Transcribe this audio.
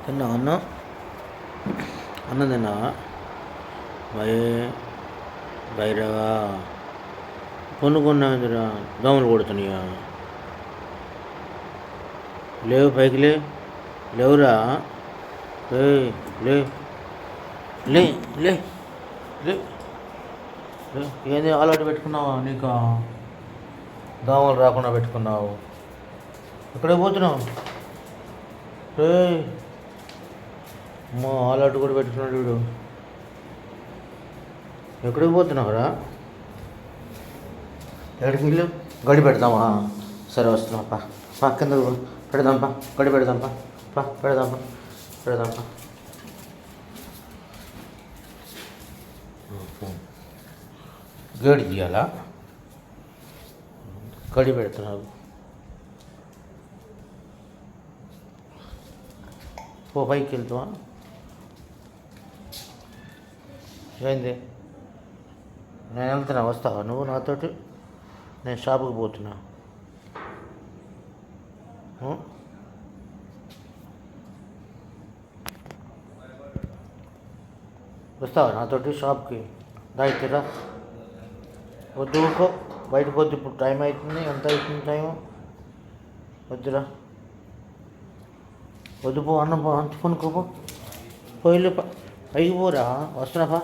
తిన్నావా అన్నం? అన్నం తిన్నావా? భయ భైరవా కొనుక్కున్నాదిరా, దోమలు కొడుతున్నాయా? లేవు, పైకి లేవురా. ఏయ్, లే లే లే లే లే. ఏంది అలవాటు పెట్టుకున్నావా? నీకు దోమలు రాకుండా పెట్టుకున్నావు. ఎక్కడికి పోతున్నావు? ఏయ్, అమ్మో, అలవాటు కూడా పెట్టుకున్నాడు వీడు. ఎక్కడికి పోతున్నావురా? ఎక్కడికి వెళ్ళు? గడి పెడదామా? సరే, వస్తున్నాపా. కింద పెడదాంపా, గడి పెడదాంపా. పెడదాంపా. గేడి తీయాలా? గడి పెడుతున్నావు. పైకి వెళ్తావా? ఏంది? నేను వెళ్తున్నా, వస్తావా నువ్వు నాతోటి? నేను షాపుకి పోతున్నా. వస్తావా నాతోటి షాప్కి? దాయితీరా. వద్దు, ఊరుకో. బయటకు వద్దు, ఇప్పుడు టైం అవుతుంది. ఎంత అవుతుంది టైము? వద్దురా, వద్దు. పో, అన్నం పో, అంత కొనుక్కోపో. పోయిల్లు పైకి పోరా. వస్తున్నాపా.